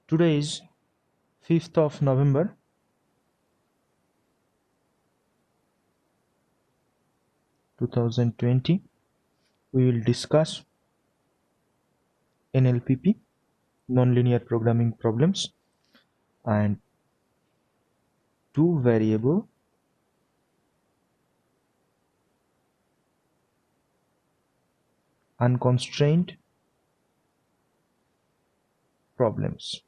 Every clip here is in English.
Today is 5th of November 2020. We will discuss NLPP, nonlinear programming problems, and two variable unconstrained problems.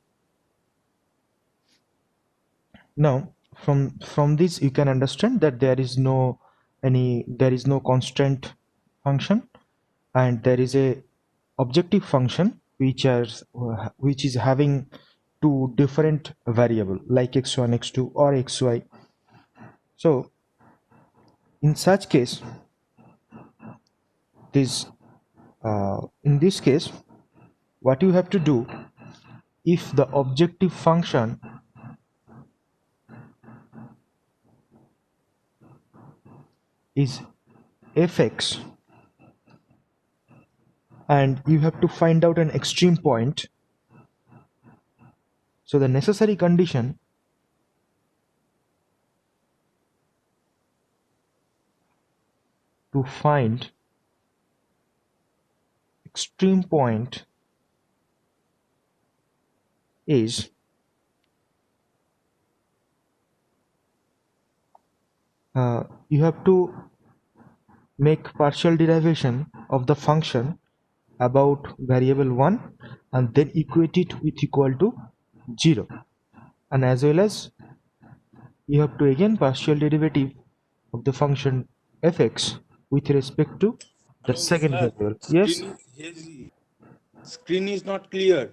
Now from this you can understand that there is no constraint function, and there is a objective function which is having two different variable like x1, x2 or xy. So in such case, in this case, what you have to do, if the objective function is fx and you have to find out an extreme point, so the necessary condition to find extreme point is you have to make partial derivation of the function about variable 1 and then equate it with equal to 0, and as well as you have to again partial derivative of the function fx with respect to the Hello, second sir. variable. Yes, His screen is not clear.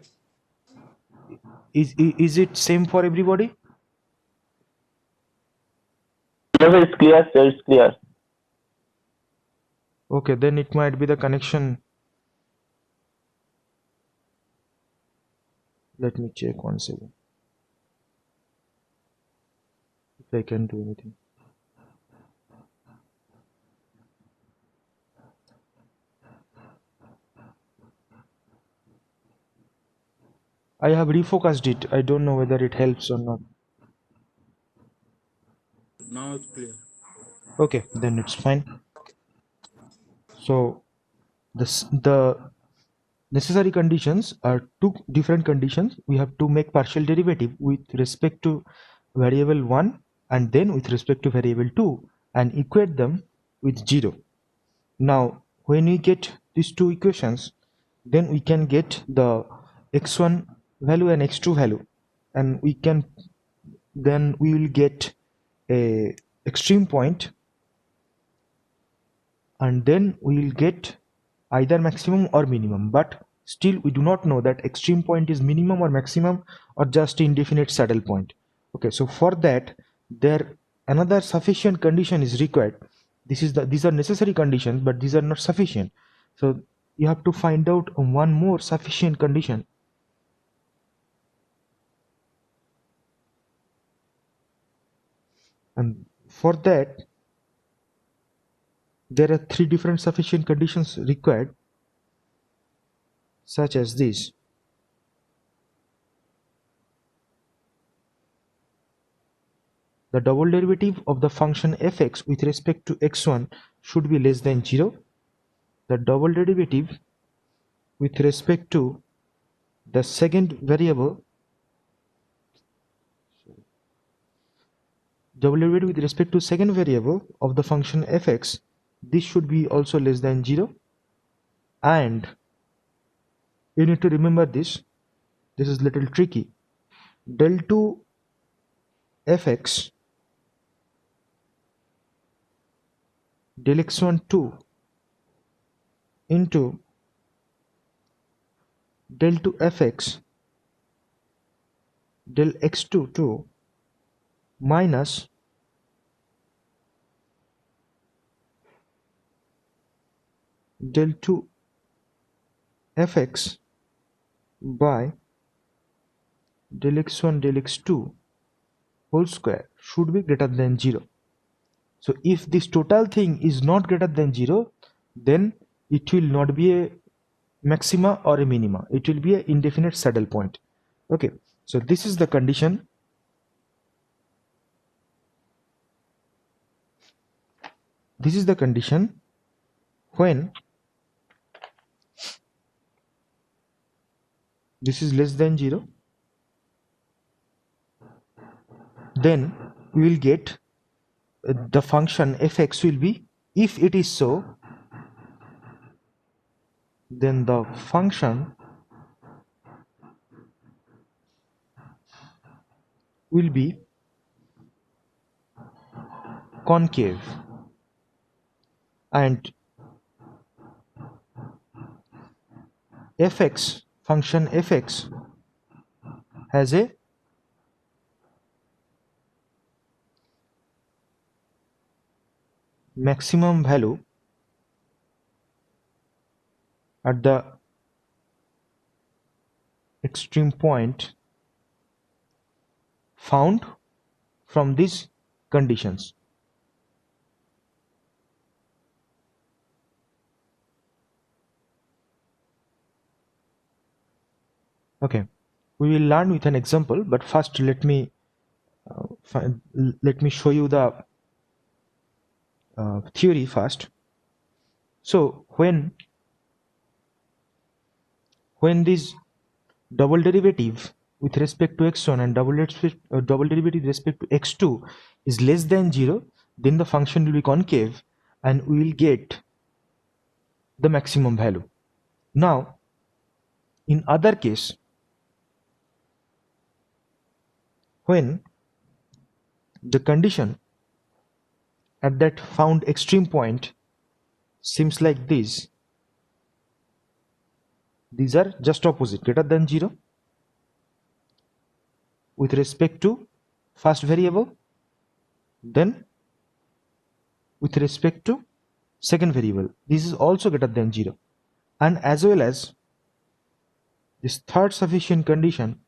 is it same for everybody? Yes, it's clear, sir. It's clear. Okay, then it might be the connection. Let me check one second if I can do anything. I have refocused it. I don't know whether it helps or not. Now it's clear. Okay, then it's fine. So the necessary conditions are two different conditions. We have to make partial derivative with respect to variable 1 and then with respect to variable 2 and equate them with 0. Now when we get these two equations, then we can get the x1 value and x2 value, and then we will get a extreme point, and then we will get either maximum or minimum, but still we do not know that extreme point is minimum or maximum or just indefinite saddle point. Okay, so for that there another sufficient condition is required. These are necessary conditions, but these are not sufficient, so you have to find out one more sufficient condition. And for that there are three different sufficient conditions required, such as this. The double derivative of the function fx with respect to x1 should be less than 0. The double derivative with respect to the second variable of the function fx, this should be also less than 0. And you need to remember this is little tricky. Del 2 fx del x1 2 into del 2 fx del x2 2 minus del 2 fx by del x1 del x2 whole square should be greater than 0. So if this total thing is not greater than 0, then it will not be a maxima or a minima. It will be an indefinite saddle point. Okay, So this is the condition. This is the condition when this is less than 0, then we will get the function fx will be, if it is so, then the function will be concave, and fx, function fx, has a maximum value at the extreme point found from these conditions. Okay, we will learn with an example, but first let me show you the theory first. So when this double derivative with respect to x1 and double derivative with respect to x2 is less than 0, then the function will be concave and we will get the maximum value. Now in other case, when the condition at that found extreme point seems like this, these are just opposite, greater than 0 with respect to first variable, then with respect to second variable, this is also greater than 0, and as well as this third sufficient condition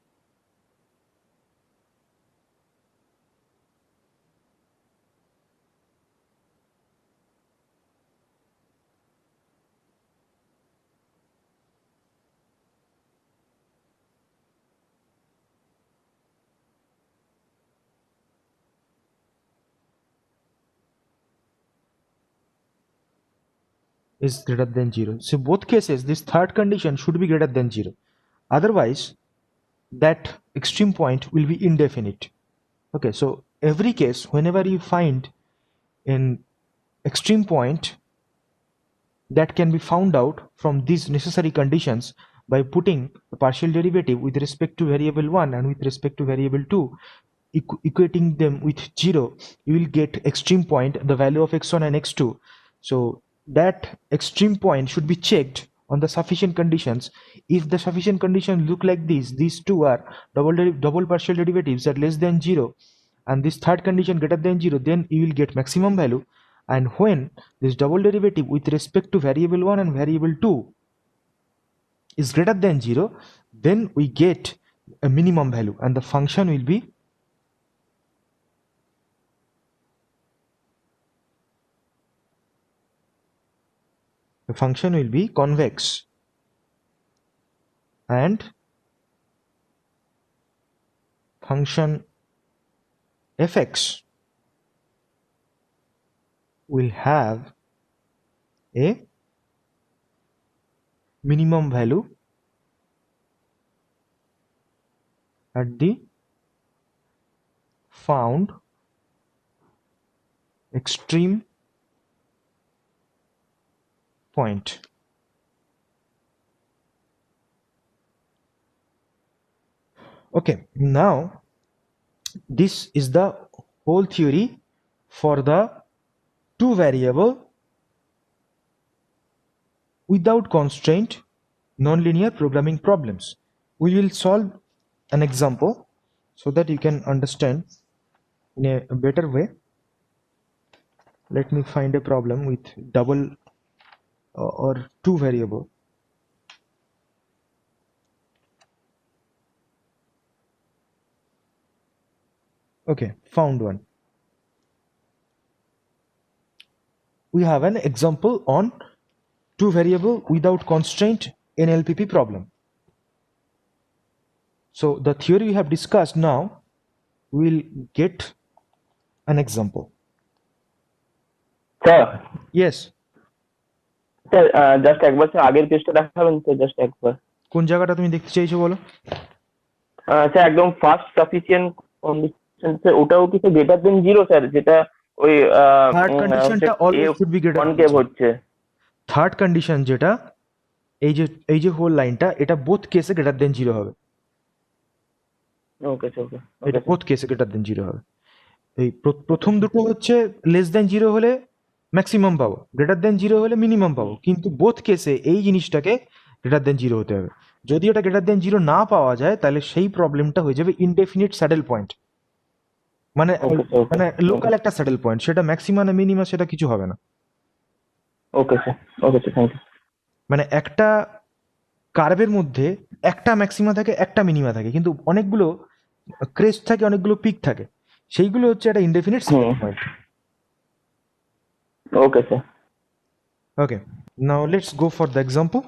is greater than 0. So both cases this third condition should be greater than 0, otherwise that extreme point will be indefinite. Okay, so every case whenever you find an extreme point that can be found out from these necessary conditions by putting the partial derivative with respect to variable 1 and with respect to variable 2, equating them with 0, you will get extreme point, the value of x1 and x2. So that extreme point should be checked on the sufficient conditions. If the sufficient conditions look like this, these two are double partial derivatives are less than 0 and this third condition greater than 0, then you will get maximum value. And when this double derivative with respect to variable 1 and variable 2 is greater than 0, then we get a minimum value and the function will be convex, and function fx will have a minimum value at the found extreme point. Okay, now this is the whole theory for the two variable without constraint nonlinear programming problems. We will solve an example so that you can understand in a better way. Let me find a problem with double or two variable. Okay, found one. We have an example on two variable without constraint NLPP problem. So the theory we have discussed now, we'll get an example. Sir Yes. Sir just একবার sir আগের কেসটা দেখাবেন sir, just একবার। কোন জায়গাটা তুমি দেখতে চাইছো বলো? স্যার একদম ফার্স্ট সাফিসিয়েন্ট কন্ডিশন স্যার, ওটাও কি sir greater than zero sir, যেটা ওই থার্ড কন্ডিশনটা always should be greater concave হচ্ছে। থার্ড কন্ডিশন যেটা এই যে হোল লাইনটা, এটা বোথ কেসে গ্রেটার দেন জিরো হবে। ওকে স্যার, ওকে এটা বোথ কেসে গ্রেটার দেন জিরো হবে। এই প্রথম দুটো হচ্ছে লেস দেন জিরো হলে ম্যাক্সিমাম পাবো, গ্রেটার দেন জিরো হলে মিনিমাম পাবো, কিন্তু বোথ কেসে এই জিনিসটাকে গ্রেটার দেন জিরো হতে হবে। যদি ওটা গ্রেটার দেন জিরো না পাওয়া যায়, তাহলে সেই প্রবলেমটা হয়ে যাবে ইনডেফিনিট স্যাডেল পয়েন্ট, মানে মানে লোকাল একটা স্যাডেল পয়েন্ট, সেটা ম্যাক্সিমা না মিনিমা সেটা কিছু হবে না। Okay sir, okay sir, thank you. মানে একটা কার্ভের মধ্যে একটা ম্যাক্সিমা থাকে, একটা মিনিমা থাকে, কিন্তু অনেকগুলো ক্রেস্ট থাকে, অনেকগুলো পিক থাকে, সেইগুলো হচ্ছে একটা indefinite saddle point. Okay sir. Okay, now let's go for the example.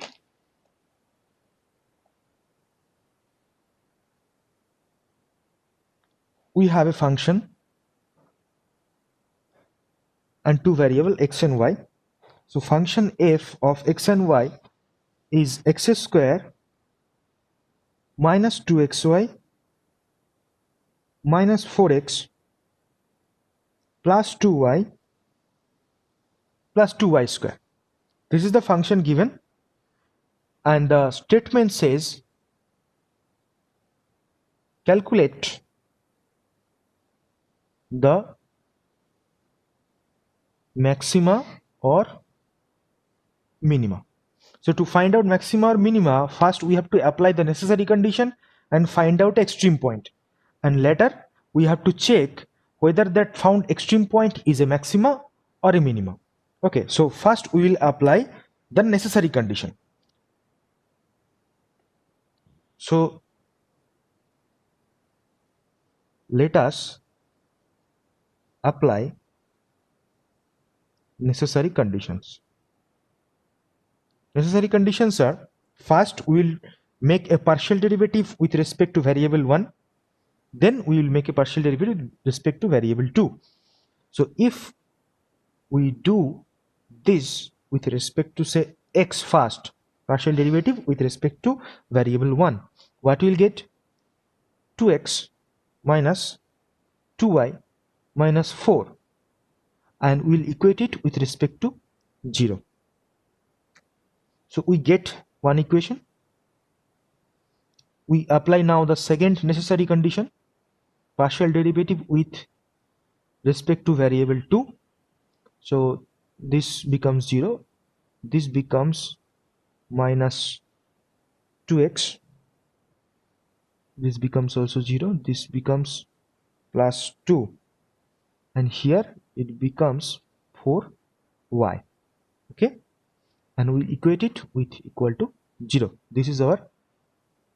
We have a function and two variables x and y. So function f of x and y is x square minus 2xy minus 4x plus 2y plus 2y square. This is the function given, and the statement says calculate the maxima or minima. So to find out maxima or minima, first we have to apply the necessary condition and find out extreme point, and later we have to check whether that found extreme point is a maxima or a minima. Okay, so first we will apply the necessary condition. So let us apply necessary conditions. Necessary conditions are, first we will make a partial derivative with respect to variable 1, then we will make a partial derivative with respect to variable 2. So if we do this with respect to say x first, partial derivative with respect to variable 1, what we will get? 2x minus 2y minus 4, and we will equate it with respect to 0. So we get one equation. We apply now the second necessary condition, partial derivative with respect to variable 2. So this becomes 0, this becomes minus 2x, this becomes also 0, this becomes plus 2, and here it becomes 4y. Okay, and we equate it with equal to 0. This is our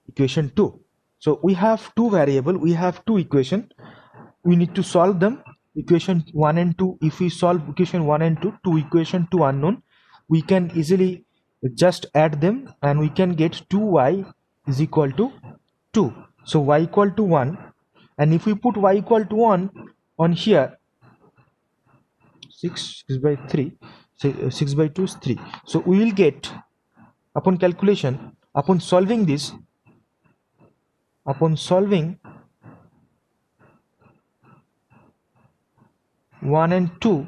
equation 2. So we have two variable, we have two equation, we need to solve them. Equation 1 and 2, if we solve equation 1 and 2, two equation 2 unknown, we can easily just add them and we can get 2y is equal to 2. So y equal to 1, and if we put y equal to 1 on here, 6 by 3, 6 by 2 is 3. So we will get, upon calculation, upon solving this, upon solving 1 and 2,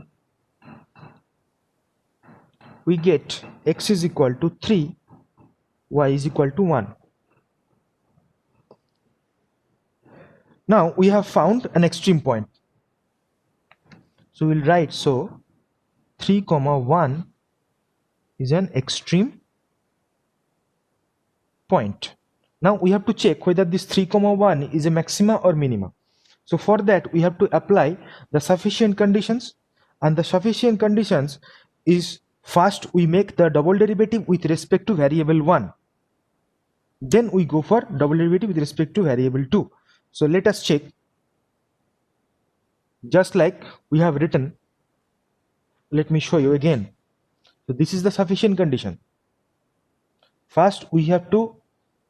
we get x is equal to 3, y is equal to 1. Now we have found an extreme point. So we'll write, so 3 comma 1 is an extreme point. Now we have to check whether this 3 comma 1 is a maxima or minima. So for that we have to apply the sufficient conditions, and the sufficient conditions is, first we make the double derivative with respect to variable 1, then we go for double derivative with respect to variable 2. So let us check, just like we have written. Let me show you again. So this is the sufficient condition. First we have to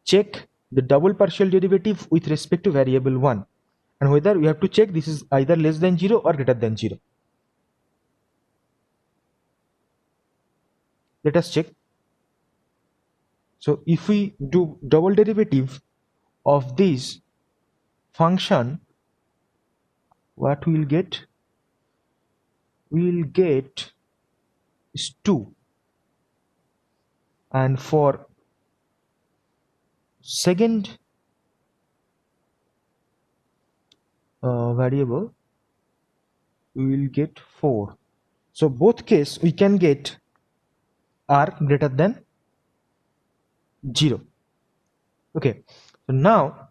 check the double partial derivative with respect to variable 1, and whether we have to check this is either less than 0 or greater than 0. Let us check. So if we do double derivative of this function, what we will get? We will get is 2, and for second variable we will get 4. So both case we can get r greater than 0. Okay, so now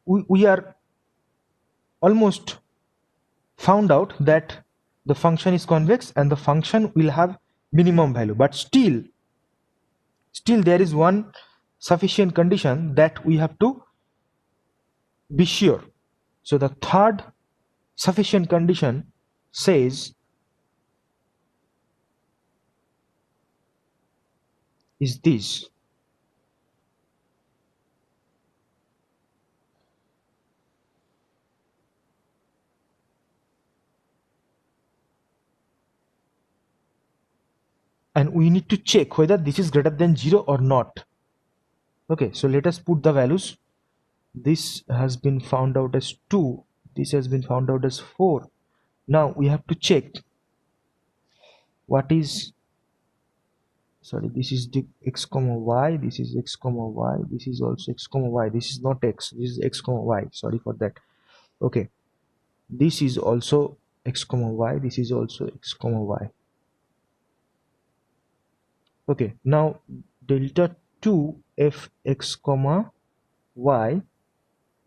we are almost found out that the function is convex and the function will have minimum value, but still there is one sufficient condition that we have to be sure. So the third sufficient condition says is this: and we need to check whether this is greater than 0 or not. Okay, so let us put the values. This has been found out as 2, this has been found out as 4. Now we have to check what is, sorry, this is the x comma y, this is x comma y, this is also x comma y, this is not x, this is x comma y, sorry for that. Okay, this is also x comma y, this is also x comma y. Okay, now delta 2 f x comma y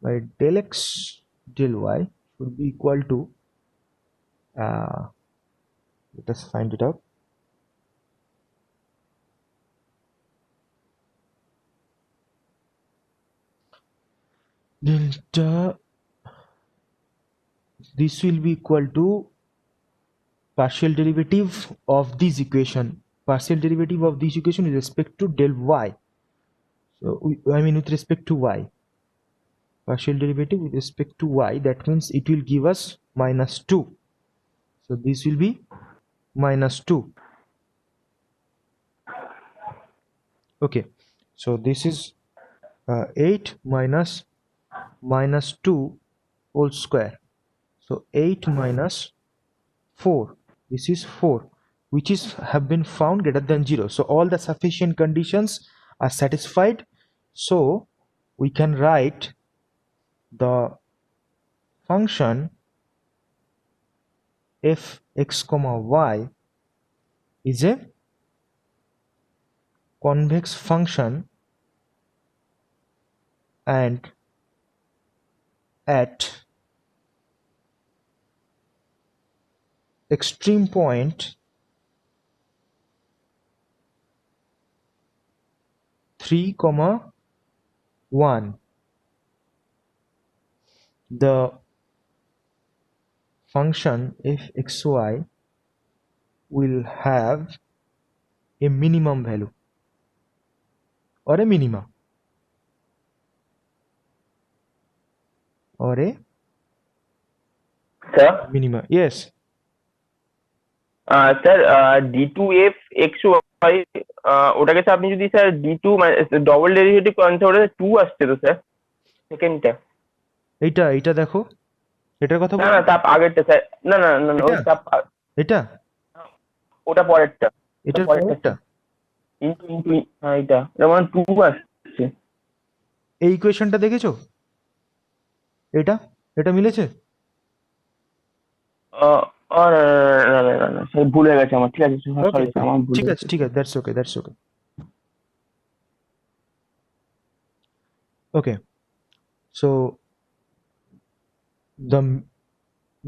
by del x del y should be equal to let us find it out. Delta, this will be equal to partial derivative of this equation, partial derivative of this equation with respect to del y. So I mean with respect to y, partial derivative with respect to y, that means it will give us minus 2. So this will be minus 2. Okay, so this is 8 minus minus 2 whole square. So 8 minus 4, this is 4, which is have been found greater than 0. So all the sufficient conditions are satisfied. So we can write the function f x comma y is a convex function, and at extreme point 3, 1, the function fxy will have a minimum value or a minima or a Sir, minima. Yes, sir d2f xy ওটাকে sir আপনি যদি sir d2 মানে double derivative করেন sir ওটা 2 আসছে তো sir সেকেন্ডটা। এইটা দেখো, এটার কথা না বল। না তার আগেরটা স্যার, না না না না ওই এটা এটা ওটা পরেরটা, ওটা এটার পরেরটা পরেরটা স্যার। ইন্টু ইন্টু হ্যাঁ এটা মানে 2 আসছে। এই ইকুয়েশনটা দেখেছো? এটা এটা মিলেছে? না না না না না না স্যার ভুলে গেছে আমার, ঠিক আছে ওকে সরি ওকে, স্যার আমার ভুল ঠিক হয়ে আছে গেছে। ঠিক আছে, that's okay that's okay. Okay, so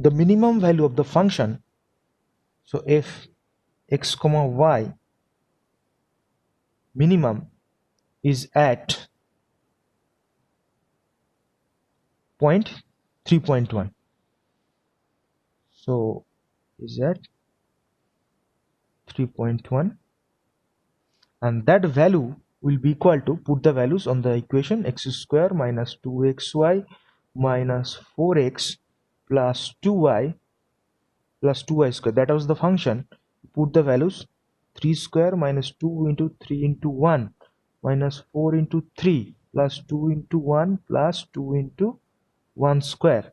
the minimum value of the function, so f x comma y minimum is at point 3.1. So is at 3.1, and that value will be equal to, put the values on the equation, x square minus 2xy minus 4x plus 2y plus 2y square. That was the function. Put the values, 3 square minus 2 into 3 into 1 minus 4 into 3 plus 2 into 1 plus 2 into 1 square.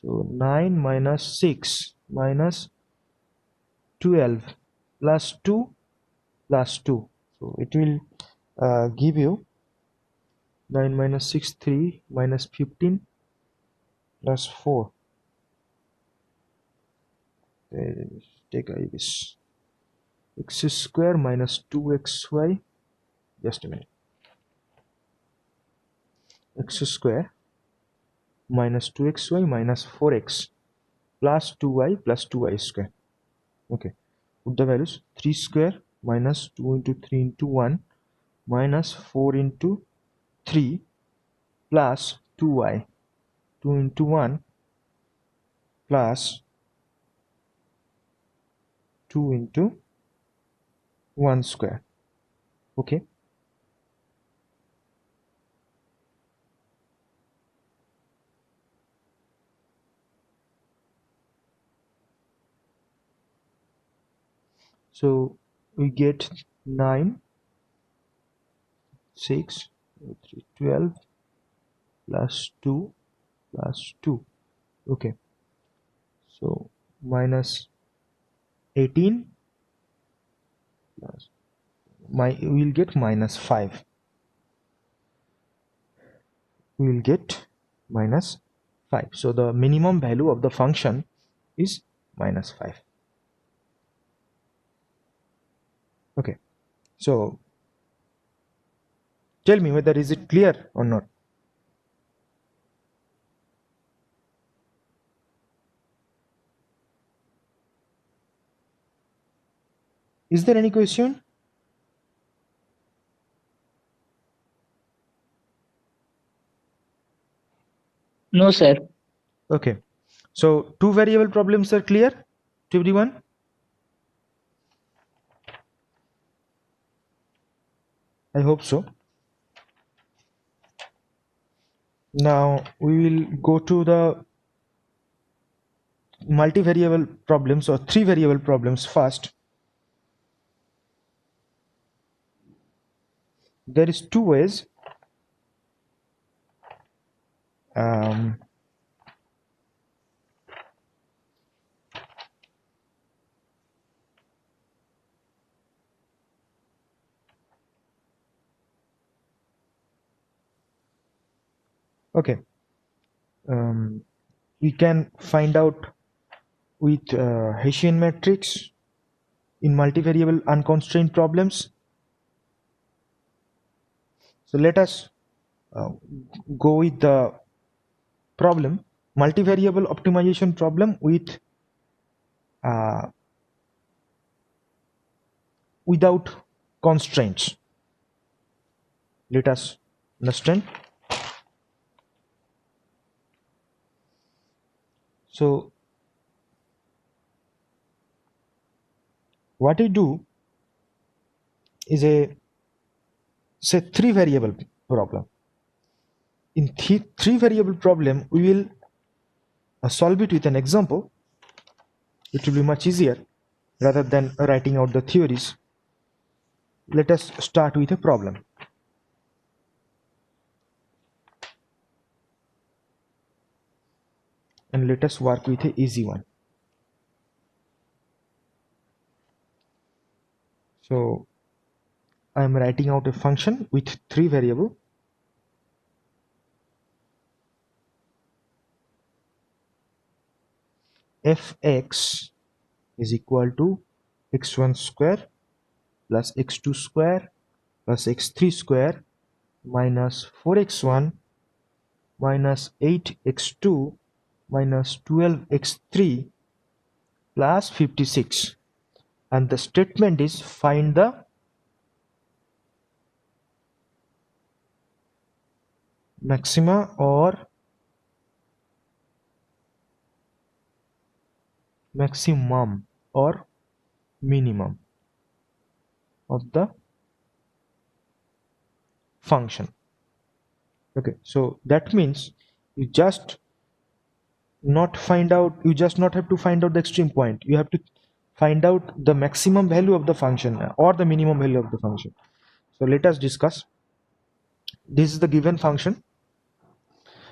So 9 minus 6 minus 12 plus 2 plus 2. So it will give you 9 minus 6, 3 minus 15 plus 4. Take this x square minus 2xy, just a minute, x square minus 2xy minus 4x plus 2y plus 2y square. Okay, put the values, 3 square minus 2 into 3 into 1 minus 4 into 3 plus 2y, 2 into 1 plus 2 into 1 square. Okay, so we get 9, 6, 3, 12 plus 2 plus 2. Okay, so minus 18 plus, we will get minus 5. We will get minus 5. So the minimum value of the function is minus 5. Okay, so tell me whether is it clear or not. Is there any question? No, sir. Okay, so two variable problems are clear to everyone? I hope so. Now we will go to the multivariable problems or three variable problems first. There is two ways. Um, okay, we can find out with Hessian matrix in multivariable unconstrained problems. So let us uh, go with the problem, multivariable optimization problem with without constraints. Let us understand. So what I do is a, say, three variable problem. In three variable problem, we will solve it with an example. It will be much easier rather than writing out the theories. Let us start with a problem. And let us work with an easy one. So I am writing out a function with three variable. Fx is equal to x1 square plus x2 square plus x3 square minus 4x1 minus 8x2 minus 12x3 plus 56, and the statement is find the maxima or maximum or minimum of the function. Okay, so that means you just not have to find out the extreme point, you have to find out the maximum value of the function or the minimum value of the function. So let us discuss. This is the given function.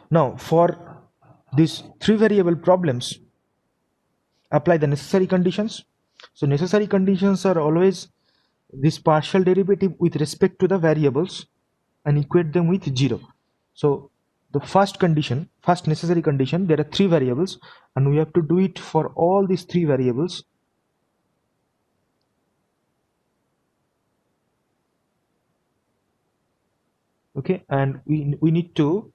Now for these three variable problems, apply the necessary conditions. So necessary conditions are always this partial derivative with respect to the variables and equate them with 0. So the first necessary condition, there are three variables and we have to do it for all these three variables. Okay, and we need to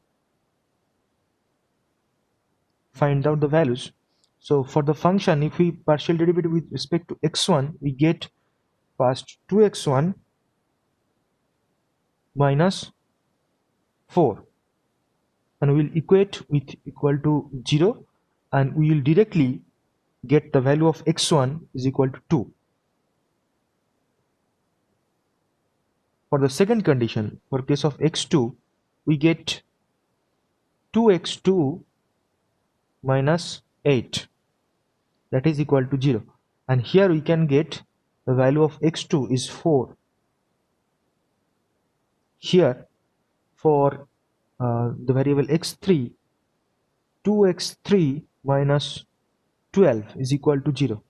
find out the values. So for the function, if we partial derivative with respect to x1, we get first 2x1 minus 4, and we will equate with equal to 0, and we will directly get the value of x1 is equal to 2. For the second condition, for case of x2, we get 2x2 minus 8, that is equal to 0, and here we can get the value of x2 is 4. Here for the variable x3, 2x3 minus 12 is equal to 0.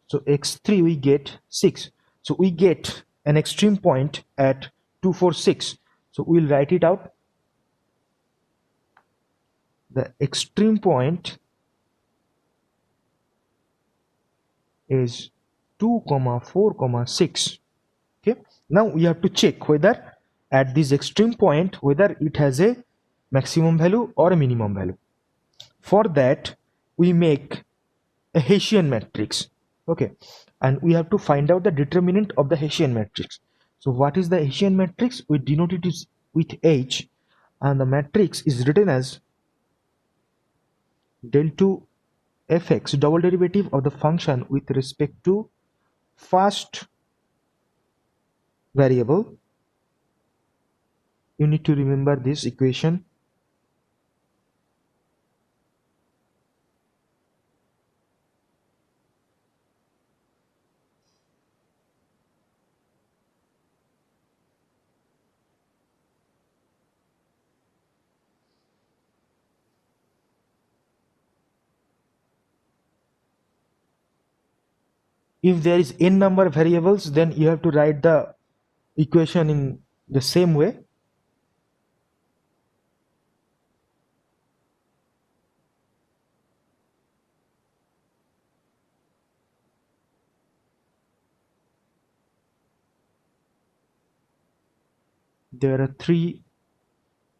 So x3 we get 6. So we get an extreme point at 2, 4, 6. So we'll write it out. The extreme point is 2, 4, 6. Okay. Now we have to check whether at this extreme point whether it has a maximum value or a minimum value. For that we make a Hessian matrix. Okay, and we have to find out the determinant of the Hessian matrix. So what is the Hessian matrix? We denote it with H, and the matrix is written as del 2 fx, double derivative of the function with respect to first variable. You need to remember this equation. If there is n number of variables, then you have to write the equation in the same way. There are three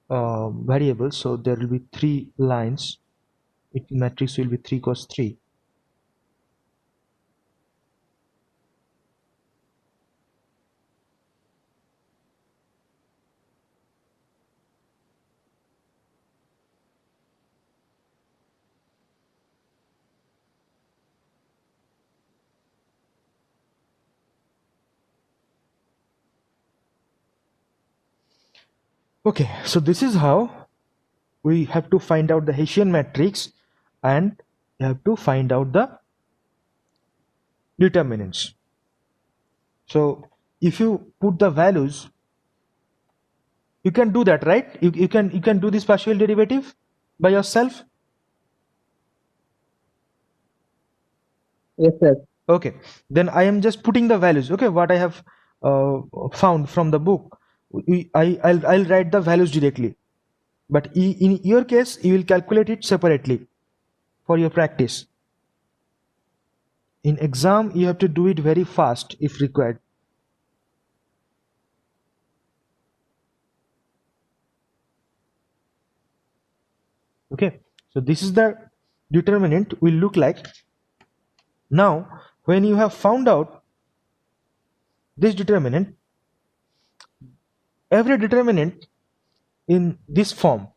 variables, so there will be 3 lines. Matrix will be 3 cos 3. Okay, so this is how we have to find out the Hessian matrix, and you have to find out the determinants. So if you put the values, you can do that, right? You can do this partial derivative by yourself. Yes, sir. Okay, then I am just putting the values. Okay, what I have found from the book, I'll write the values directly. But in your case, you will calculate it separately for your practice. In exam, you have to do it very fast if required. Okay, so this is the determinant will look like. Now, when you have found out this determinant, every determinant in this form,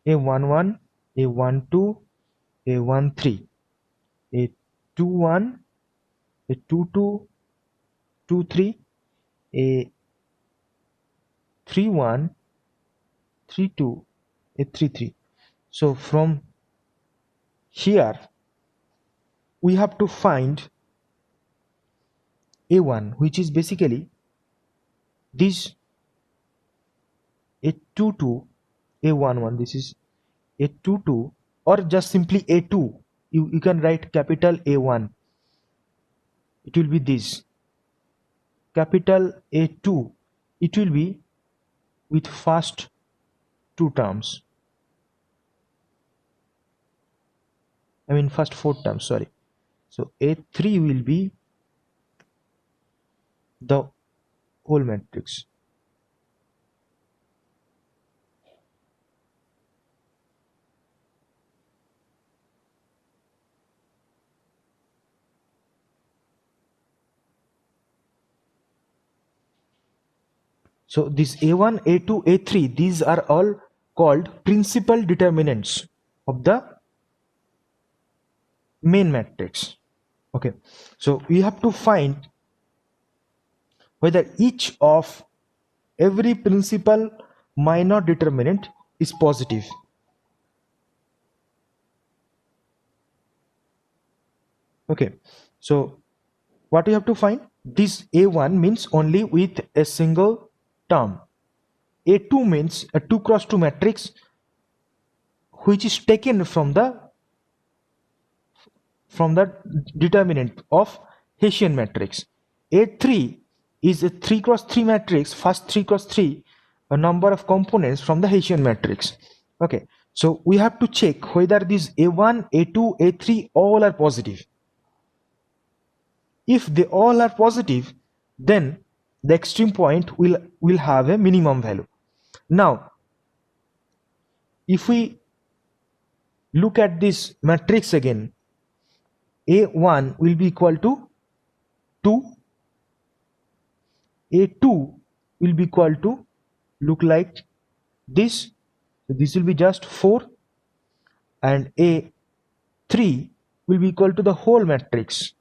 a11, a12, a13, a21, a22, 23, 3 1, 3 2, a 3 3. So from here we have to find a1, which is basically this a2 2, a11. This is a2 2, or just simply a2. You can write capital A1. It will be this capital A2. It will be with first two terms. I mean first four terms, sorry. So A3 will be the whole matrix. So this A1, A2, A3, these are all called principal determinants of the main matrix. Okay, so we have to find whether each of every principal minor determinant is positive. Okay, so what we have to find, this A1 means only with a single term. A2 means a 2 cross 2 matrix which is taken from the determinant of Hessian matrix. A3 is a 3 cross 3 matrix, first 3 cross 3, a number of components from the Hessian matrix. Okay, so we have to check whether these A1, A2, A3 all are positive. If they all are positive, then the extreme point will have a minimum value. Now, if we look at this matrix again, A1 will be equal to 2, A2 will be equal to look like this, so this will be just 4, and A3 will be equal to the whole matrix,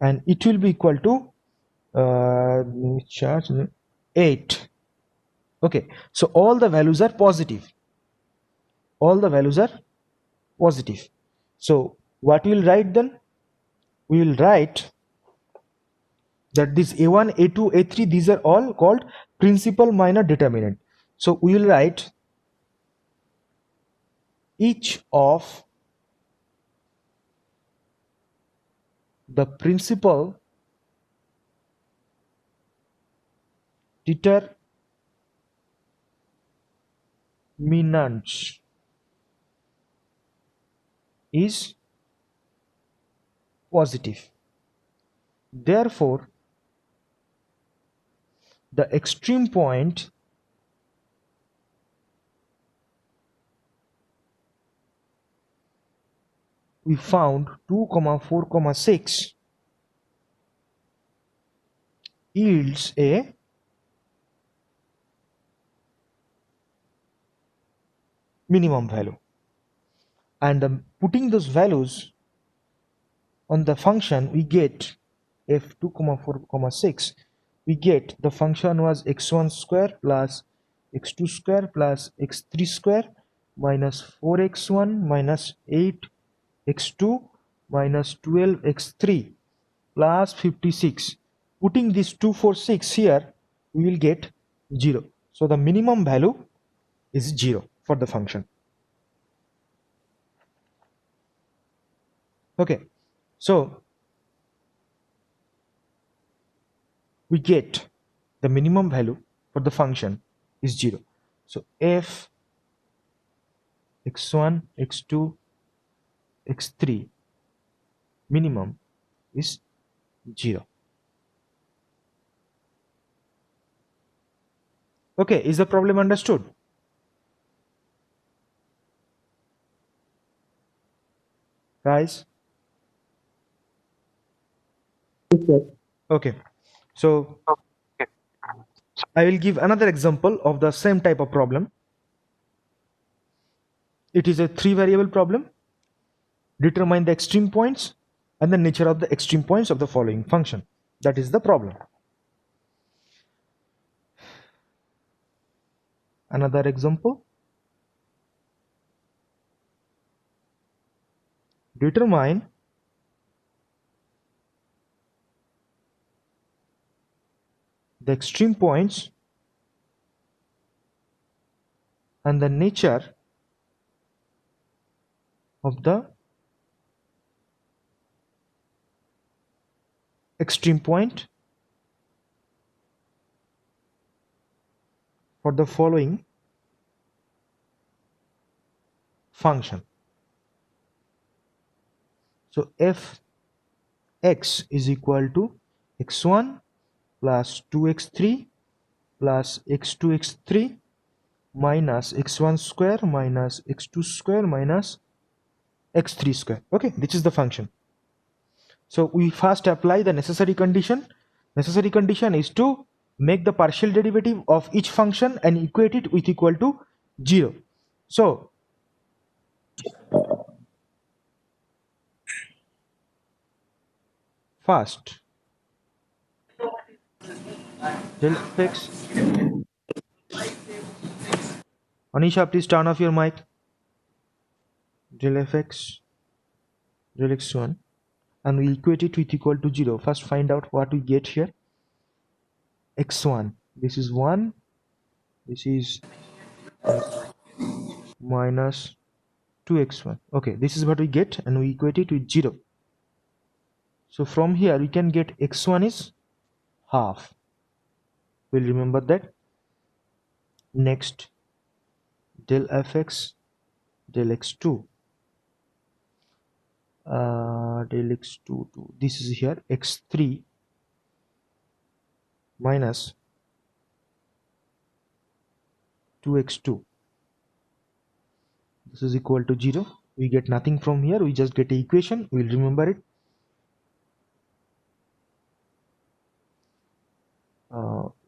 and it will be equal to 8. Okay, so all the values are positive. All the values are positive. So what we will write then? We will write that this A1, A2, A3, these are all called principal minor determinant. So we will write each of the principal determinants is positive. Therefore, the extreme point we found 2, 4, 6 yields a minimum value, and putting those values on the function, we get f2, 4, 6, we get the function was x1 square plus x2 square plus x3 square minus 4x1 minus 8x2 minus 12x3 plus 56. Putting this 2, 4, 6 here, we will get 0. So the minimum value is 0 for the function. Okay, so we get the minimum value for the function is 0. So f x1, x2, x3 minimum is 0. Okay, is the problem understood? Guys? Okay, so I will give another example of the same type of problem. It is a 3 variable problem. Determine the extreme points and the nature of the extreme points of the following function. That is the problem. Another example. Determine the extreme points and the nature of the extreme point for the following function. So f(x) is equal to x1 plus 2x3 plus x2 x3 minus x1 square minus x2 square minus x3 square. Okay, this is the function. So we first apply the necessary condition. Necessary condition is to make the partial derivative of each function and equate it with equal to 0. So first del fx. Anisha, please turn off your mic. Del fx del x1, and we equate it with equal to 0. First find out what we get here. x1, this is 1, this is minus 2x1. Okay, this is what we get, and we equate it with 0. So from here we can get x1 is half. We'll remember that. Next, del fx del x2, del x2 this is here x3 minus 2x2. This is equal to 0. We get nothing from here, we just get an equation. We'll remember it.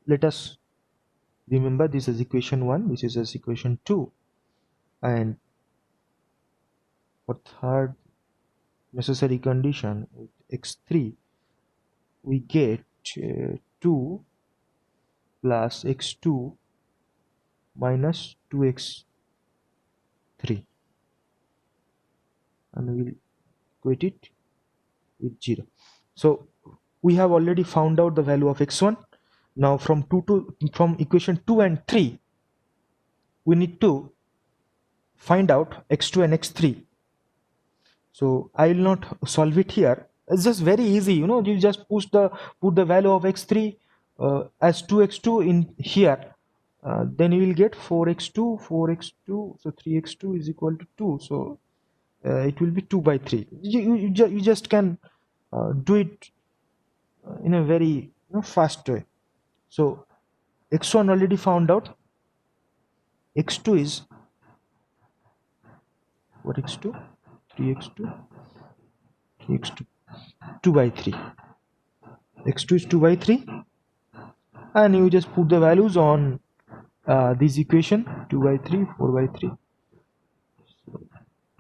Let us remember this is equation 1, this is as equation 2, and for third necessary condition with x3 we get 2 plus x2 minus 2x3, and we will equate it with 0. So we have already found out the value of x1. Now from equation 2 and 3 we need to find out x2 and x3. So I will not solve it here. It's just very easy, you know. You just put the value of x3 as 2x2 in here, then you will get 4x2, so 3x2 is equal to 2. So it will be 2 by 3. You just can do it in a very fast way. So x1 already found out. X2 is what? X2 3x2 3x2 2 by 3. x2 is 2 by 3, and you just put the values on this equation. 2 by 3, 4 by 3, so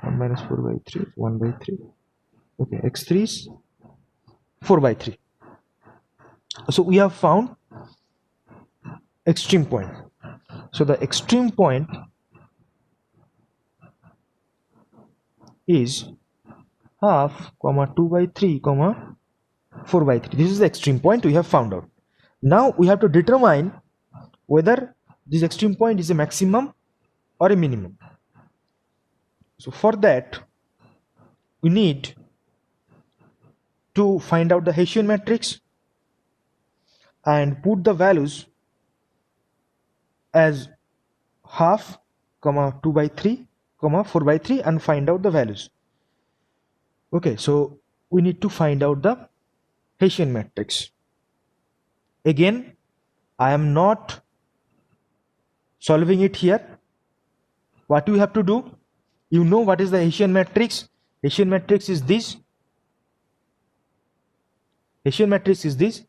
1 minus 4 by 3, 1 by 3. Okay, x3 is 4 by 3. So we have found extreme point. So the extreme point is half, 2 by 3, 4 by 3. This is the extreme point we have found out. Now we have to determine whether this extreme point is a maximum or a minimum. So for that we need to find out the Hessian matrix and put the values as half, 2 by 3, 4 by 3, and find out the values. Okay, so we need to find out the Hessian matrix. Again, I am not solving it here. What you have to do, you know what is the Hessian matrix. Hessian matrix is this. Hessian matrix is this.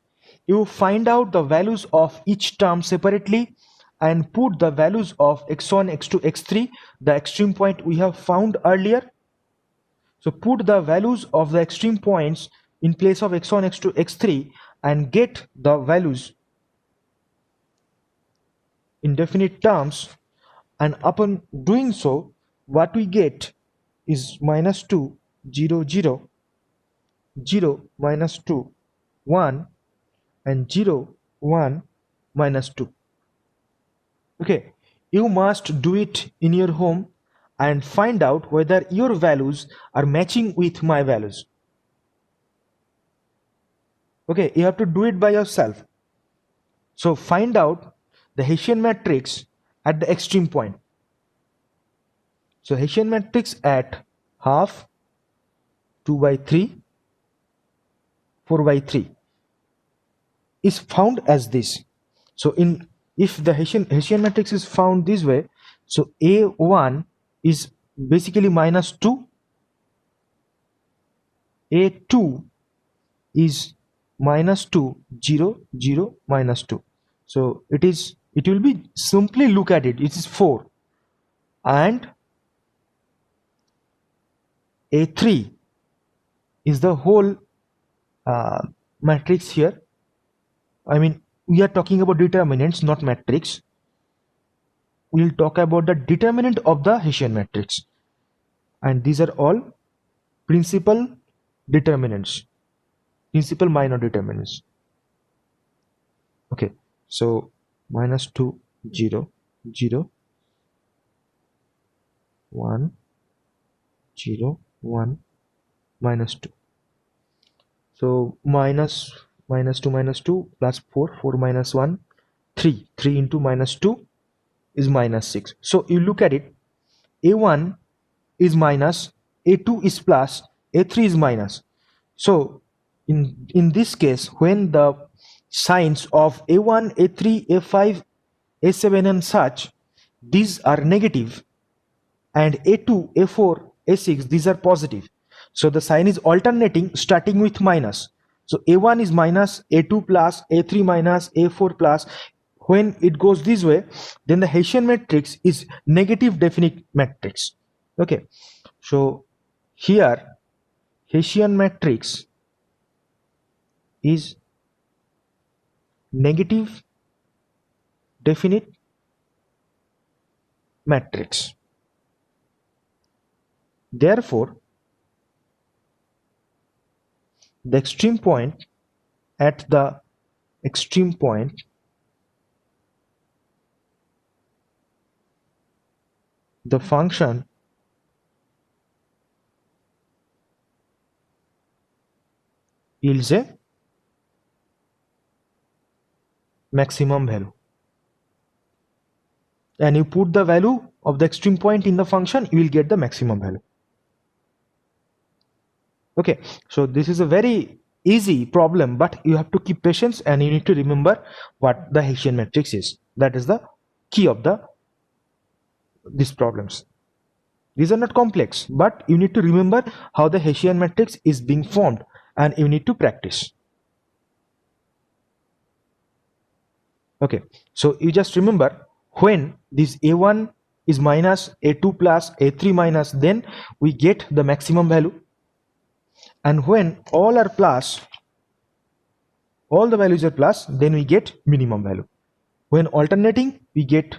You find out the values of each term separately and put the values of x1, x2, x3, the extreme point we have found earlier. So put the values of the extreme points in place of x1, x2, x3 and get the values in definite terms and upon doing so, what we get is minus 2, 0, 0, 0, minus 2, 1, and 0, 1, minus 2. Okay, you must do it in your home and find out whether your values are matching with my values. Okay, you have to do it by yourself. So find out the Hessian matrix at the extreme point. So Hessian matrix at half, 2 by 3, 4 by 3 is found as this. So if the Hessian matrix is found this way, so A1 is basically minus 2, A2 is minus 2, 0, 0, minus 2. So it will be, simply look at it, it is 4, and A3 is the whole matrix here. I mean, we are talking about determinants, not matrix. We'll talk about the determinant of the Hessian matrix, and these are all principal determinants, principal minor determinants. Okay, so minus 2, 0, 0, 1, 0, 1, minus 2. So minus 2 minus 2 plus 4, 4 minus 1, 3. 3 into minus 2 is minus 6. So you look at it, A1 is minus, A2 is plus, A3 is minus. So in this case, when the signs of A1, A3, A5, A7 and such, these are negative, and A2, A4, A6, these are positive. So the sign is alternating starting with minus. So A1 is minus, A2 plus, A3 minus, A4 plus. When it goes this way, then the Hessian matrix is negative definite matrix. Okay, so here Hessian matrix is negative definite matrix. Therefore, the extreme point, at the extreme point, the function yields a maximum value, and you put the value of the extreme point in the function, you will get the maximum value. Okay, so this is a very easy problem, but you have to keep patience and you need to remember what the Hessian matrix is. That is the key of these problems. These are not complex, but you need to remember how the Hessian matrix is being formed, and you need to practice. Okay, so you just remember, when this A1 is minus, A2 plus, A3 minus, then we get the maximum value, and when all are plus, all the values are plus, then we get minimum value. When alternating, we get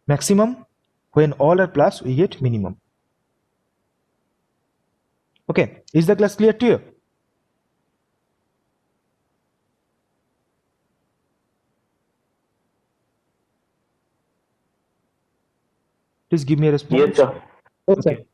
maximum. When all are plus, we get minimum. Okay, is the class clear to you? Please give me a response. Yes, sir. Yes, sir. Okay.